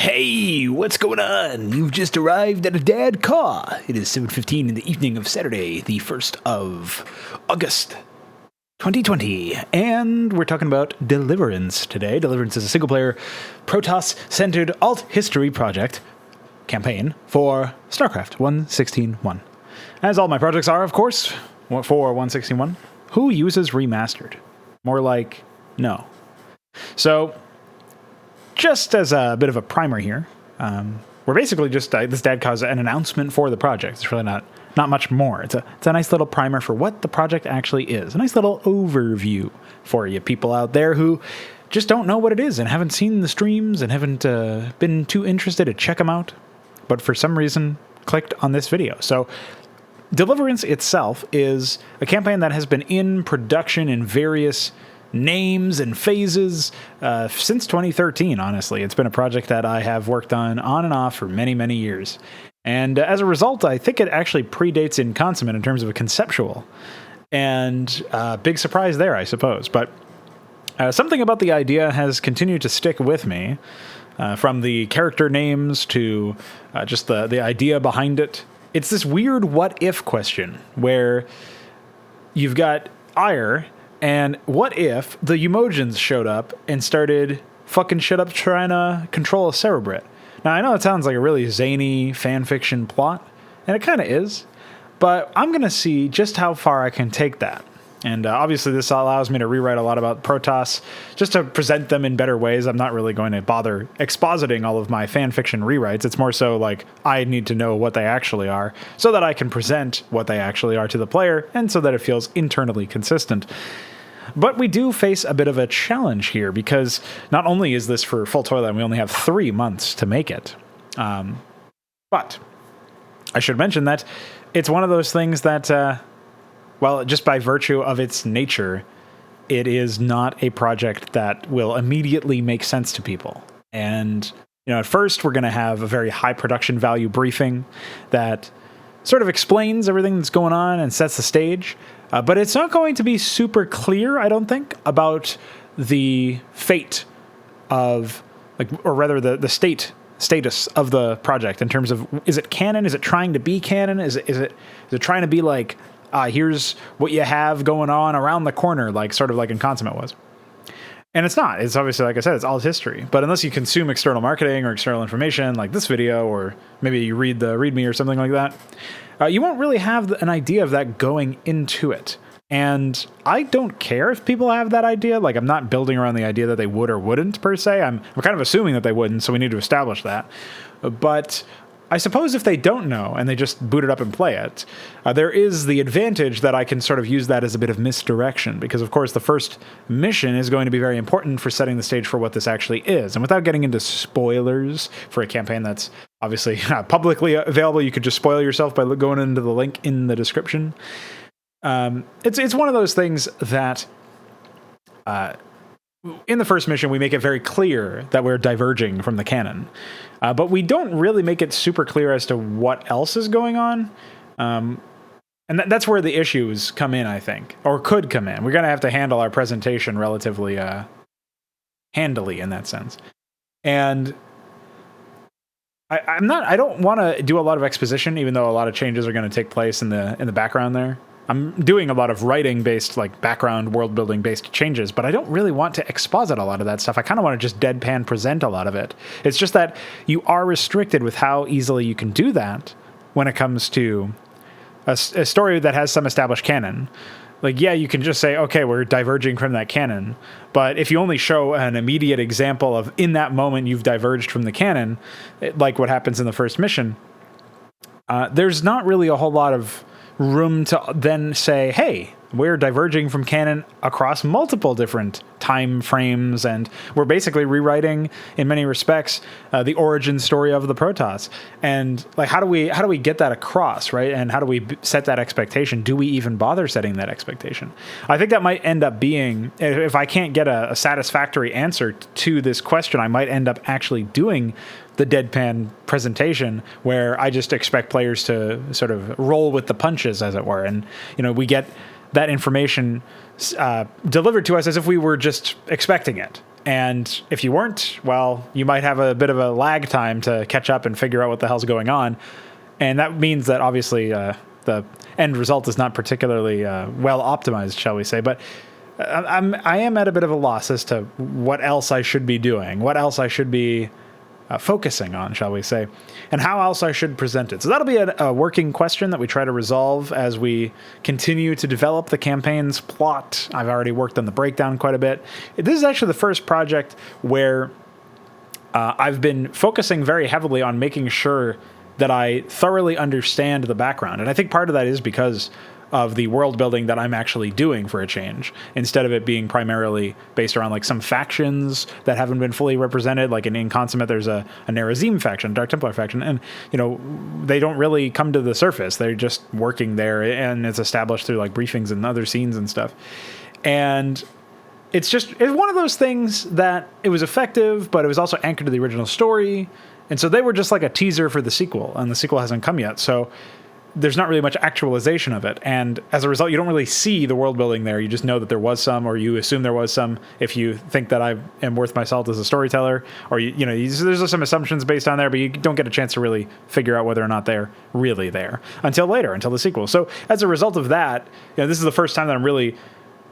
Hey, what's going on? You've just arrived at a DADCAW. It is 7:15 in the evening of Saturday, the 1st of August, 2020, and we're talking about Deliverance today. Deliverance is a single-player, Protoss-centered alt-history project campaign for StarCraft 1.16.1. As all my projects are, of course, for 1.16.1, who uses remastered? More like, no. So, just as a bit of a primer here, we're basically just, this DADCAW is an announcement for the project. It's really not much more. It's a nice little primer for what the project actually is. A nice little overview for you people out there who just don't know what it is and haven't seen the streams and haven't been too interested to check them out, but for some reason clicked on this video. So Deliverance itself is a campaign that has been in production in various names and phases since 2013, honestly. It's been a project that I have worked on and off for many, many years. And as a result, I think it actually predates in Consummate in terms of a conceptual. And big surprise there, I suppose. But something about the idea has continued to stick with me, from the character names to just the idea behind it. It's this weird what-if question where you've got Ire, and what if the Emojins showed up and started fucking shit up trying to control a Cerebrit? Now, I know it sounds like a really zany fanfiction plot, and it kind of is, but I'm going to see just how far I can take that. And obviously this allows me to rewrite a lot about Protoss, just to present them in better ways. I'm not really going to bother expositing all of my fanfiction rewrites. It's more so like I need to know what they actually are so that I can present what they actually are to the player and so that it feels internally consistent. But we do face a bit of a challenge here because not only is this for full toilet and we only have 3 months to make it, but I should mention that it's one of those things that well, just by virtue of its nature, it is not a project that will immediately make sense to people. And, you know, at first we're going to have a very high production value briefing that sort of explains everything that's going on and sets the stage. But it's not going to be super clear, I don't think, about the fate of, like, or rather the status of the project in terms of, is it canon? Is it trying to be canon? Is it trying to be like, here's what you have going on around the corner, like sort of like in Consummate was. And it's not. It's obviously, like I said, it's all history. But unless you consume external marketing or external information like this video, or maybe you read the README or something like that, you won't really have an idea of that going into it. And I don't care if people have that idea. Like, I'm not building around the idea that they would or wouldn't, per se. I'm kind of assuming that they wouldn't, so we need to establish that. But I suppose if they don't know and they just boot it up and play it, there is the advantage that I can sort of use that as a bit of misdirection, because of course the first mission is going to be very important for setting the stage for what this actually is. And without getting into spoilers for a campaign that's obviously publicly available, you could just spoil yourself by going into the link in the description. It's one of those things that in the first mission, we make it very clear that we're diverging from the canon. But we don't really make it super clear as to what else is going on. And that's where the issues come in, I think, or could come in. We're going to have to handle our presentation relatively handily in that sense. And I don't want to do a lot of exposition, even though a lot of changes are going to take place in the background there. I'm doing a lot of writing-based, like background, world-building-based changes, but I don't really want to exposit a lot of that stuff. I kind of want to just deadpan present a lot of it. It's just that you are restricted with how easily you can do that when it comes to a story that has some established canon. Like, yeah, you can just say, okay, we're diverging from that canon, but if you only show an immediate example of in that moment you've diverged from the canon, like what happens in the first mission, there's not really a whole lot of room to then say, hey, we're diverging from canon across multiple different time frames, and we're basically rewriting, in many respects, the origin story of the Protoss. And like, how do we get that across, right? And how do we set that expectation? Do we even bother setting that expectation? I think that might end up being, if I can't get a satisfactory answer to this question, I might end up actually doing the deadpan presentation where I just expect players to sort of roll with the punches, as it were. And, you know, we get that information delivered to us as if we were just expecting it. And if you weren't, well, you might have a bit of a lag time to catch up and figure out what the hell's going on. And that means that obviously the end result is not particularly well optimized, shall we say. But I am at a bit of a loss as to what else I should be doing, what else I should be focusing on, shall we say, and how else I should present it. So that'll be a working question that we try to resolve as we continue to develop the campaign's plot. I've already worked on the breakdown quite a bit. This is actually the first project where I've been focusing very heavily on making sure that I thoroughly understand the background. And I think part of that is because of the world building that I'm actually doing for a change, instead of it being primarily based around like some factions that haven't been fully represented. Like in Consummate, there's a Nerazim faction, Dark Templar faction, and they don't really come to the surface. They're just working there, and it's established through like briefings and other scenes and stuff. And it's one of those things that it was effective, but it was also anchored to the original story. And so they were just like a teaser for the sequel, and the sequel hasn't come yet. So there's not really much actualization of it. And as a result, you don't really see the world building there. You just know that there was some, or you assume there was some if you think that I am worth my salt as a storyteller, or there's some assumptions based on there, but you don't get a chance to really figure out whether or not they're really there until later, until the sequel. So as a result of that, this is the first time that I'm really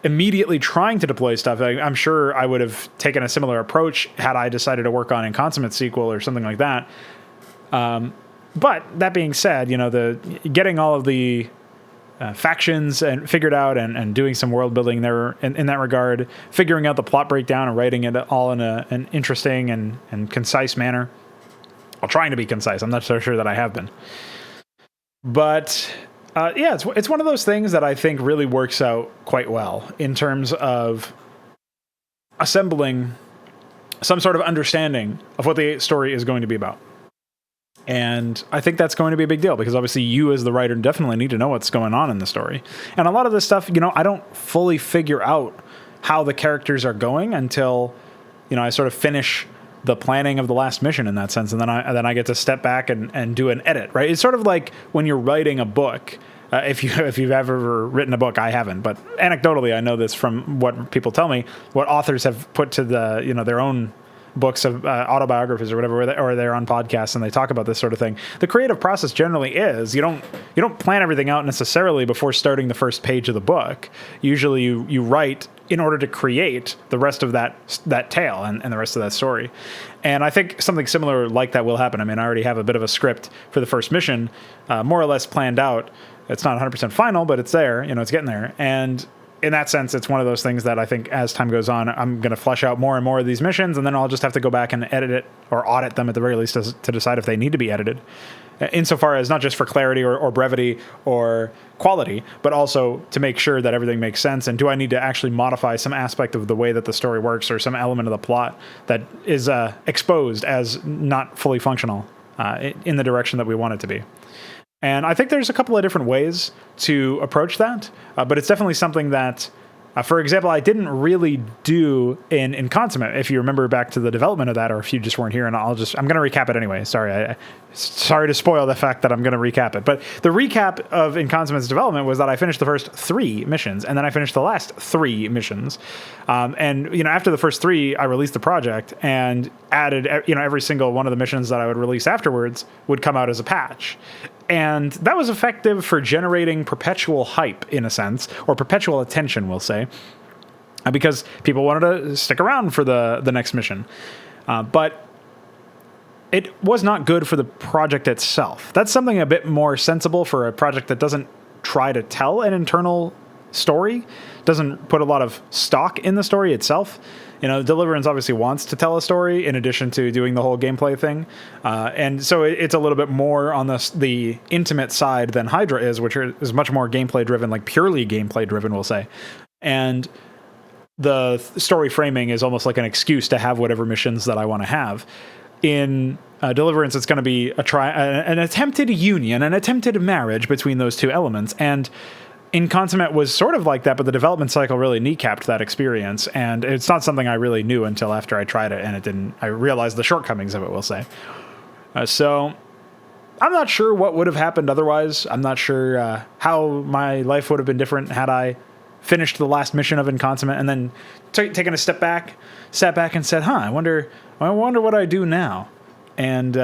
immediately trying to deploy stuff. I'm sure I would have taken a similar approach had I decided to work on a Consummate sequel or something like that. But that being said, the getting all of the factions and figured out and doing some world building there in that regard, figuring out the plot breakdown and writing it all in an interesting and concise manner. Well, trying to be concise. I'm not so sure that I have been. But it's one of those things that I think really works out quite well in terms of assembling some sort of understanding of what the story is going to be about. And I think that's going to be a big deal, because obviously you as the writer definitely need to know what's going on in the story. And a lot of this stuff, I don't fully figure out how the characters are going until, I sort of finish the planning of the last mission in that sense. And then I get to step back and do an edit, right? It's sort of like when you're writing a book. If you've ever written a book, I haven't, but anecdotally, I know this from what people tell me, what authors have put to their own books of autobiographies or whatever, or they're on podcasts and they talk about this sort of thing. The creative process generally is you don't plan everything out necessarily before starting the first page of the book. Usually you write in order to create the rest of that tale and the rest of that story. And I think something similar like that will happen. I mean, I already have a bit of a script for the first mission, more or less planned out. It's not 100% final, but it's there, it's getting there. And in that sense, it's one of those things that I think as time goes on, I'm going to flesh out more and more of these missions, and then I'll just have to go back and edit it or audit them at the very least to decide if they need to be edited, insofar as not just for clarity or brevity or quality, but also to make sure that everything makes sense. And do I need to actually modify some aspect of the way that the story works or some element of the plot that is exposed as not fully functional in the direction that we want it to be? And I think there's a couple of different ways to approach that, but it's definitely something that, for example, I didn't really do in Consummate. If you remember back to the development of that, or if you just weren't here, and I'm going to recap it anyway. Sorry to spoil the fact that I'm going to recap it. But the recap of in Consummate's development was that I finished the first 3 missions, and then I finished the last 3 missions. And after the first 3, I released the project and added, every single one of the missions that I would release afterwards would come out as a patch. And that was effective for generating perpetual hype, in a sense, or perpetual attention, we'll say, because people wanted to stick around for the next mission. But it was not good for the project itself. That's something a bit more sensible for a project that doesn't try to tell an internal story, doesn't put a lot of stock in the story itself. Deliverance obviously wants to tell a story in addition to doing the whole gameplay thing. And so it's a little bit more on the intimate side than Hydra is, which is much more gameplay driven, like purely gameplay driven, we'll say. And the story framing is almost like an excuse to have whatever missions that I want to have. In Deliverance, it's going to be an attempted union, an attempted marriage between those two elements. And in Consummate was sort of like that, but the development cycle really kneecapped that experience, and it's not something I really knew until after I tried it, and I realized the shortcomings of it, we'll say. So I'm not sure what would have happened otherwise. I'm not sure how my life would have been different had I finished the last mission of Inconsummate, and then taken a step back, sat back and said, I wonder what I do now. And,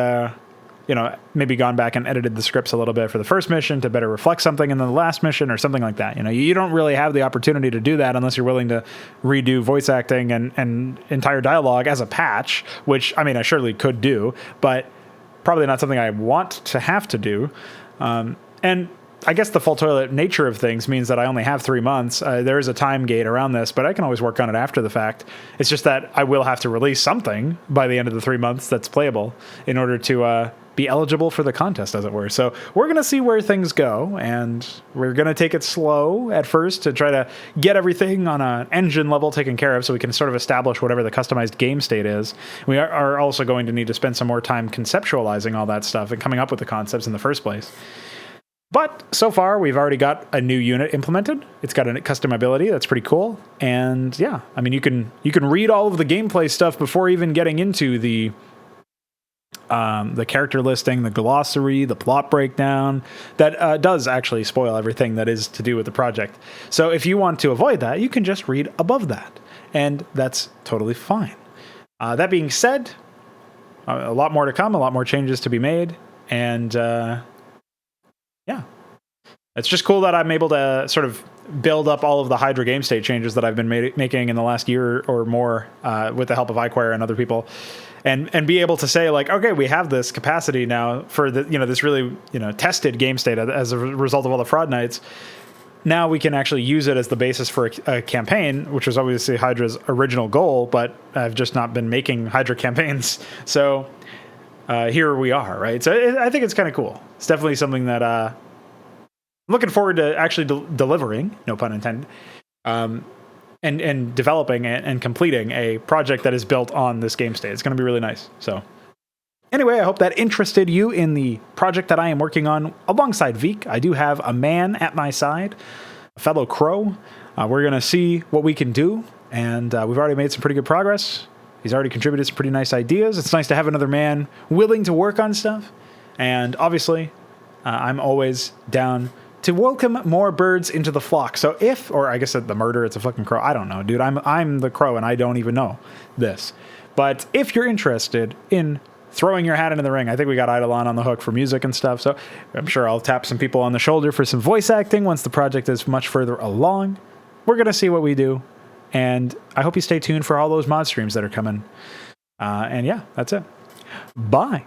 maybe gone back and edited the scripts a little bit for the first mission to better reflect something in the last mission or something like that. You don't really have the opportunity to do that unless you're willing to redo voice acting and entire dialogue as a patch, which, I surely could do, but probably not something I want to have to do. And I guess the full toilet nature of things means that I only have 3 months. There is a time gate around this, but I can always work on it after the fact. It's just that I will have to release something by the end of the 3 months that's playable in order to be eligible for the contest, as it were. So we're going to see where things go, and we're going to take it slow at first to try to get everything on an engine level taken care of so we can sort of establish whatever the customized game state is. We are also going to need to spend some more time conceptualizing all that stuff and coming up with the concepts in the first place. But so far, we've already got a new unit implemented. It's got a custom ability. That's pretty cool. And yeah, you can read all of the gameplay stuff before even getting into the character listing, the glossary, the plot breakdown. That does actually spoil everything that is to do with the project. So if you want to avoid that, you can just read above that. And that's totally fine. That being said, a lot more to come, a lot more changes to be made. And yeah, it's just cool that I'm able to sort of build up all of the Hydra game state changes that I've been making in the last year or more with the help of iQuire and other people, and be able to say, like, okay, we have this capacity now for the this really tested game state as a result of all the Fraud Nights. Now we can actually use it as the basis for a campaign, which was obviously Hydra's original goal, but I've just not been making Hydra campaigns. So here we are, right? So I think it's kind of cool. It's definitely something that I'm looking forward to actually delivering, no pun intended, and developing and completing a project that is built on this game state. It's going to be really nice. So anyway, I hope that interested you in the project that I am working on alongside Veek. I do have a man at my side, a fellow crow. We're going to see what we can do, and we've already made some pretty good progress. He's already contributed some pretty nice ideas. It's nice to have another man willing to work on stuff. And obviously, I'm always down to welcome more birds into the flock. So or I guess the murder, it's a fucking crow. I don't know, dude. I'm the crow, and I don't even know this. But if you're interested in throwing your hat into the ring, I think we got Eidolon on the hook for music and stuff. So I'm sure I'll tap some people on the shoulder for some voice acting once the project is much further along. We're going to see what we do. And I hope you stay tuned for all those mod streams that are coming. And yeah, that's it. Bye.